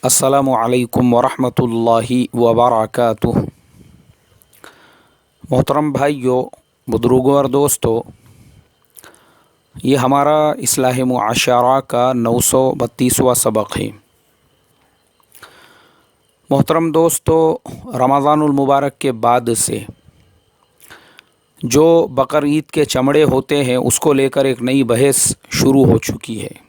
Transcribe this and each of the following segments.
السلام علیکم ورحمۃ اللہ وبرکاتہ۔ محترم بھائیوں، بزرگوں اور دوستوں، یہ ہمارا اصلاح معاشرہ کا 932واں سبق ہے۔ محترم دوستوں، رمضان المبارک کے بعد سے جو بقر عید کے چمڑے ہوتے ہیں اس کو لے کر ایک نئی بحث شروع ہو چکی ہے۔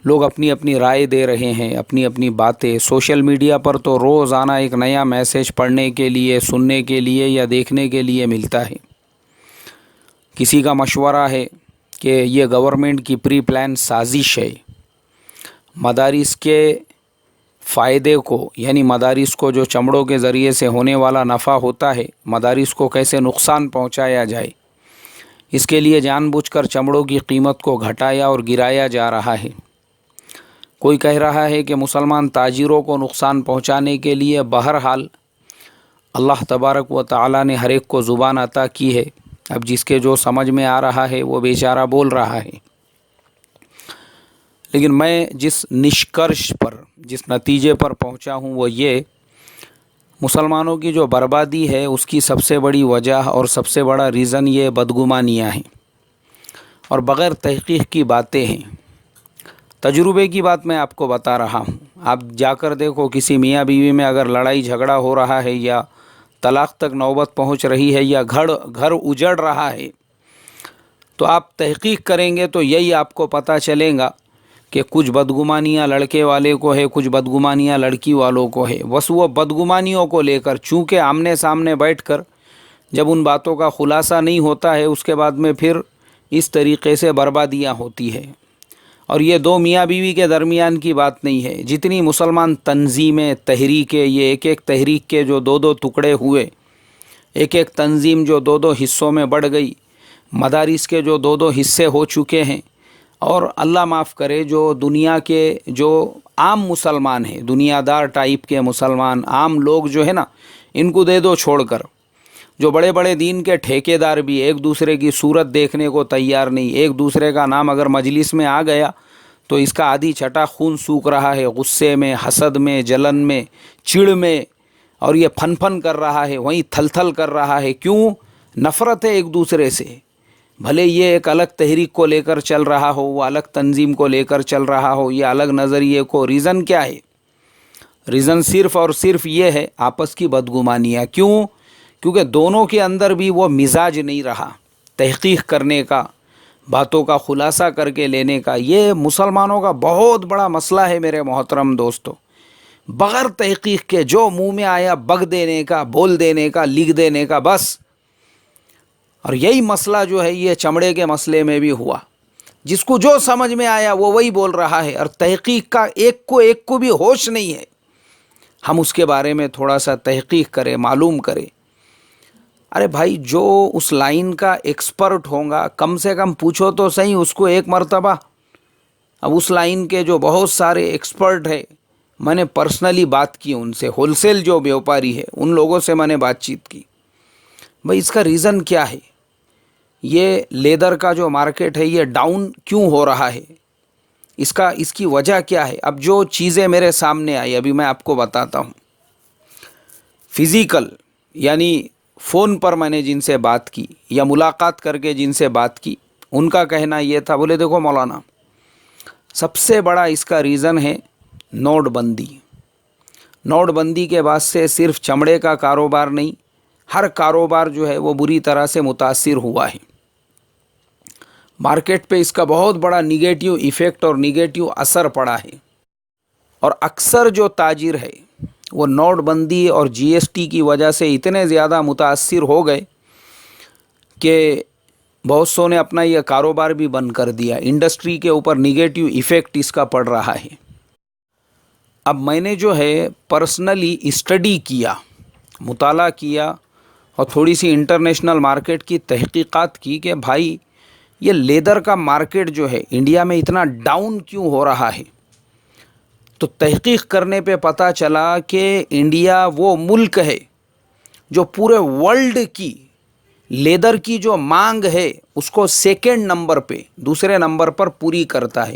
لوگ اپنی اپنی رائے دے رہے ہیں، اپنی اپنی باتیں سوشل میڈیا پر تو روزانہ ایک نیا میسیج پڑھنے کے لیے، سننے کے لیے یا دیکھنے کے لیے ملتا ہے۔ کسی کا مشورہ ہے کہ یہ گورنمنٹ کی پری پلان سازش ہے، مدارس کے فائدے کو، یعنی مدارس کو جو چمڑوں کے ذریعے سے ہونے والا نفع ہوتا ہے، مدارس کو کیسے نقصان پہنچایا جائے، اس کے لیے جان بوجھ کر چمڑوں کی قیمت کو گھٹایا اور گرایا جا رہا ہے۔ کوئی کہہ رہا ہے کہ مسلمان تاجروں کو نقصان پہنچانے کے لیے، بہرحال اللہ تبارک و تعالی نے ہر ایک کو زبان عطا کی ہے، اب جس کے جو سمجھ میں آ رہا ہے وہ بیچارہ بول رہا ہے۔ لیکن میں جس نشکرش پر، جس نتیجے پر پہنچا ہوں وہ یہ، مسلمانوں کی جو بربادی ہے اس کی سب سے بڑی وجہ اور سب سے بڑا ریزن یہ بدگمانیاں ہیں اور بغیر تحقیق کی باتیں ہیں۔ تجربے کی بات میں آپ کو بتا رہا ہوں۔ آپ جا کر دیکھو، کسی میاں بیوی میں اگر لڑائی جھگڑا ہو رہا ہے یا طلاق تک نوبت پہنچ رہی ہے یا گھر اجڑ رہا ہے، تو آپ تحقیق کریں گے تو یہی آپ کو پتہ چلے گا کہ کچھ بدگمانیاں لڑکے والے کو ہے، کچھ بدگمانیاں لڑکی والوں کو ہے۔ بس وہ بدگمانیوں کو لے کر، چونکہ آمنے سامنے بیٹھ کر جب ان باتوں کا خلاصہ نہیں ہوتا ہے، اس کے بعد میں پھر اس طریقے سے بربادیاں ہوتی ہے۔ اور یہ دو میاں بیوی کے درمیان کی بات نہیں ہے، جتنی مسلمان تنظیمیں، تحریکیں، یہ ایک ایک تحریک کے جو دو دو ٹکڑے ہوئے، ایک ایک تنظیم جو دو دو حصوں میں بڑھ گئی، مدارس کے جو دو دو حصے ہو چکے ہیں، اور اللہ معاف کرے جو دنیا کے جو عام مسلمان ہیں، دنیا دار ٹائپ کے مسلمان، عام لوگ جو ہے نا، ان کو دے دو چھوڑ کر، جو بڑے بڑے دین کے ٹھیکیدار بھی ایک دوسرے کی صورت دیکھنے کو تیار نہیں، ایک دوسرے کا نام اگر مجلس میں آ گیا تو اس کا آدھی چھٹا خون سوکھ رہا ہے، غصے میں، حسد میں، جلن میں، چڑ میں، اور یہ پھن پھن کر رہا ہے، وہیں تھل تھل کر رہا ہے۔ کیوں؟ نفرت ہے ایک دوسرے سے۔ بھلے یہ ایک الگ تحریک کو لے کر چل رہا ہو، وہ الگ تنظیم کو لے کر چل رہا ہو، یہ الگ نظریے کو، ریزن کیا ہے؟ ریزن صرف اور صرف یہ ہے، آپس کی بدگمانیاں۔ کیوں؟ کیونکہ دونوں کے اندر بھی وہ مزاج نہیں رہا تحقیق کرنے کا، باتوں کا خلاصہ کر کے لینے کا۔ یہ مسلمانوں کا بہت بڑا مسئلہ ہے میرے محترم دوستو، بغیر تحقیق کے جو منہ میں آیا بگ دینے کا، بول دینے کا، لکھ دینے کا، بس۔ اور یہی مسئلہ جو ہے یہ چمڑے کے مسئلے میں بھی ہوا، جس کو جو سمجھ میں آیا وہ وہی بول رہا ہے، اور تحقیق کا ایک کو بھی ہوش نہیں ہے۔ ہم اس کے بارے میں تھوڑا سا تحقیق کریں، معلوم کریں۔ ارے بھائی، جو اس لائن کا ایکسپرٹ ہوگا کم سے کم پوچھو تو صحیح اس کو ایک مرتبہ۔ اب اس لائن کے جو بہت سارے ایکسپرٹ ہیں، میں نے پرسنلی بات کی ان سے، ہول سیل جو بیوپاری ہے ان لوگوں سے میں نے بات چیت کی۔ بھائی اس کا ریزن کیا ہے؟ یہ لیدر کا جو مارکیٹ ہے یہ ڈاؤن کیوں ہو رہا ہے؟ اس کی وجہ کیا ہے؟ اب جو چیزیں میرے سامنے آئی ابھی میں آپ کو بتاتا ہوں۔ فزیکل، یعنی فون پر میں نے جن سے بات کی یا ملاقات کر کے جن سے بات کی، ان کا کہنا یہ تھا، بولے دیکھو مولانا، سب سے بڑا اس کا ریزن ہے نوٹ بندی۔ نوٹ بندی کے بعد سے صرف چمڑے کا کاروبار نہیں، ہر کاروبار جو ہے وہ بری طرح سے متاثر ہوا ہے۔ مارکیٹ پہ اس کا بہت بڑا نگیٹیو ایفیکٹ اور نگیٹیو اثر پڑا ہے، اور اکثر جو تاجر ہے وہ نوٹ بندی اور جی ایس ٹی کی وجہ سے اتنے زیادہ متاثر ہو گئے کہ بہت سو نے اپنا یہ کاروبار بھی بند کر دیا۔ انڈسٹری کے اوپر نگیٹیو ایفیکٹ اس کا پڑ رہا ہے۔ اب میں نے جو ہے پرسنلی اسٹڈی کیا، مطالعہ کیا، اور تھوڑی سی انٹرنیشنل مارکیٹ کی تحقیقات کی کہ بھائی یہ لیدر کا مارکیٹ جو ہے انڈیا میں اتنا ڈاؤن کیوں ہو رہا ہے۔ تو تحقیق کرنے پہ پتہ چلا کہ انڈیا وہ ملک ہے جو پورے ورلڈ کی لیدر کی جو مانگ ہے اس کو سیکنڈ نمبر پہ، دوسرے نمبر پر پوری کرتا ہے۔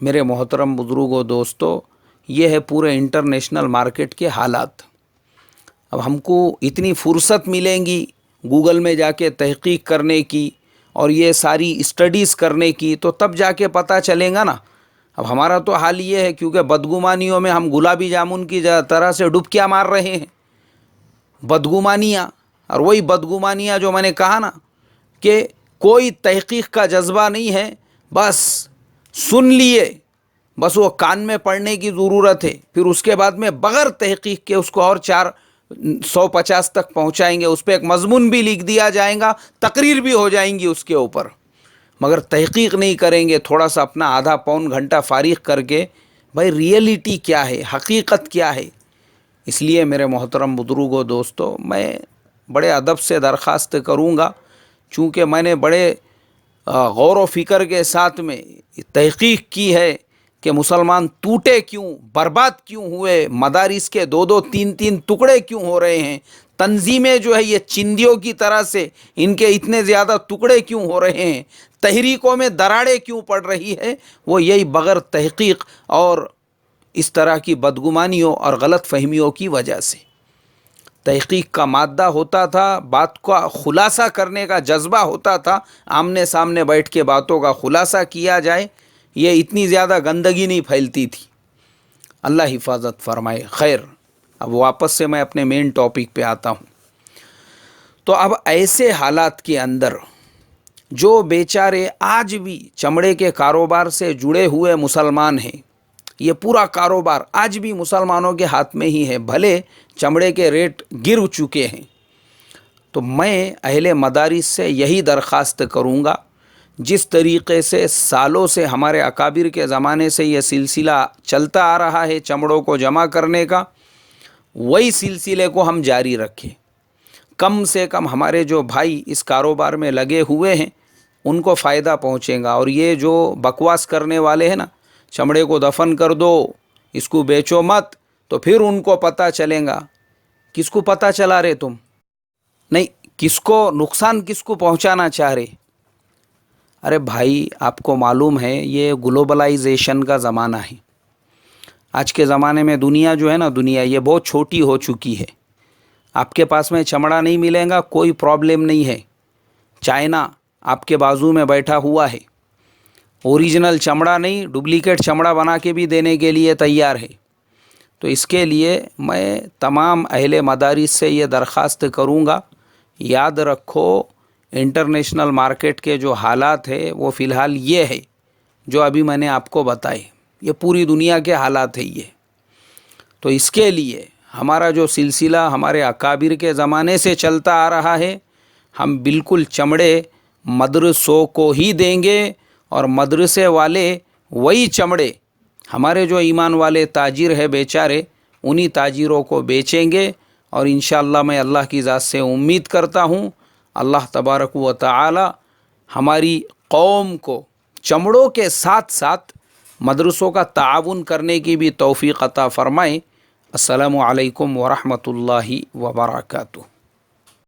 میرے محترم بزرگوں دوستو، یہ ہے پورے انٹرنیشنل مارکیٹ کے حالات۔ اب ہم کو اتنی فرصت ملیں گی گوگل میں جا کے تحقیق کرنے کی اور یہ ساری اسٹڈیز کرنے کی، تو تب جا کے پتہ چلے گا نا۔ اب ہمارا تو حال یہ ہے، کیونکہ بدگمانیوں میں ہم گلابی جامن کی طرح سے ڈبکیاں مار رہے ہیں، بدگمانیاں، اور وہی بدگمانیاں جو میں نے کہا نا کہ کوئی تحقیق کا جذبہ نہیں ہے، بس سن لیے، بس وہ کان میں پڑھنے کی ضرورت ہے، پھر اس کے بعد میں بغیر تحقیق کے اس کو اور 450 تک پہنچائیں گے، اس پہ ایک مضمون بھی لکھ دیا جائے گا، تقریر بھی ہو جائیں گی اس کے اوپر، مگر تحقیق نہیں کریں گے، تھوڑا سا اپنا آدھا پون گھنٹہ فارغ کر کے بھائی ریئلٹی کیا ہے، حقیقت کیا ہے۔ اس لیے میرے محترم بزرگوں دوستو، میں بڑے ادب سے درخواست کروں گا، چونکہ میں نے بڑے غور و فکر کے ساتھ میں تحقیق کی ہے کہ مسلمان ٹوٹے کیوں، برباد کیوں ہوئے، مدارس کے 2 3 ٹکڑے کیوں ہو رہے ہیں، تنظیمیں جو ہے یہ چندیوں کی طرح سے ان کے اتنے زیادہ ٹکڑے کیوں ہو رہے ہیں، تحریکوں میں دراڑیں کیوں پڑ رہی ہے، وہ یہی بغیر تحقیق اور اس طرح کی بدگمانیوں اور غلط فہمیوں کی وجہ سے۔ تحقیق کا مادہ ہوتا تھا، بات کا خلاصہ کرنے کا جذبہ ہوتا تھا، آمنے سامنے بیٹھ کے باتوں کا خلاصہ کیا جائے، یہ اتنی زیادہ گندگی نہیں پھیلتی تھی۔ اللہ حفاظت فرمائے۔ خیر، اب واپس سے میں اپنے مین ٹاپک پہ آتا ہوں۔ تو اب ایسے حالات کے اندر جو بیچارے آج بھی چمڑے کے کاروبار سے جڑے ہوئے مسلمان ہیں، یہ پورا کاروبار آج بھی مسلمانوں کے ہاتھ میں ہی ہے، بھلے چمڑے کے ریٹ گر چکے ہیں، تو میں اہل مدارس سے یہی درخواست کروں گا، جس طریقے سے سالوں سے ہمارے اکابر کے زمانے سے یہ سلسلہ چلتا آ رہا ہے چمڑوں کو جمع کرنے کا، وہی سلسلے کو ہم جاری رکھیں۔ کم سے کم ہمارے جو بھائی اس کاروبار میں لگے ہوئے ہیں ان کو فائدہ پہنچے گا، اور یہ جو بکواس کرنے والے ہیں نا، چمڑے کو دفن کر دو، اس کو بیچو مت، تو پھر ان کو پتہ چلے گا۔ کس کو پتہ چلا رہے تم؟ نہیں، کس کو نقصان، کس کو پہنچانا چاہ رہے؟ ارے بھائی، آپ کو معلوم ہے یہ گلوبلائزیشن کا زمانہ ہے۔ آج کے زمانے میں دنیا جو ہے نا، دنیا یہ بہت چھوٹی ہو چکی ہے۔ آپ کے پاس میں چمڑا نہیں ملے گا، کوئی پرابلم نہیں ہے، چائنا آپ کے بازو میں بیٹھا ہوا ہے، اوریجنل چمڑا نہیں، ڈپلیکیٹ چمڑا بنا کے بھی دینے کے لیے تیار ہے۔ تو اس کے لیے میں تمام اہل مدارس سے یہ درخواست کروں گا، یاد رکھو انٹرنیشنل مارکیٹ کے جو حالات ہے وہ فی الحال یہ ہے جو ابھی میں نے آپ کو بتائے، یہ پوری دنیا کے حالات ہے یہ۔ تو اس کے لیے ہمارا جو سلسلہ ہمارے اکابر کے زمانے سے چلتا آ رہا ہے، ہم بالکل چمڑے مدرسوں کو ہی دیں گے، اور مدرسے والے وہی چمڑے ہمارے جو ایمان والے تاجر ہیں بیچارے، انہی تاجروں کو بیچیں گے، اور انشاءاللہ میں اللہ کی ذات سے امید کرتا ہوں اللہ تبارک و تعالی ہماری قوم کو چمڑوں کے ساتھ ساتھ مدرسوں کا تعاون کرنے کی بھی توفیق عطا فرمائے۔ السلام علیکم ورحمۃ اللہ وبرکاتہ۔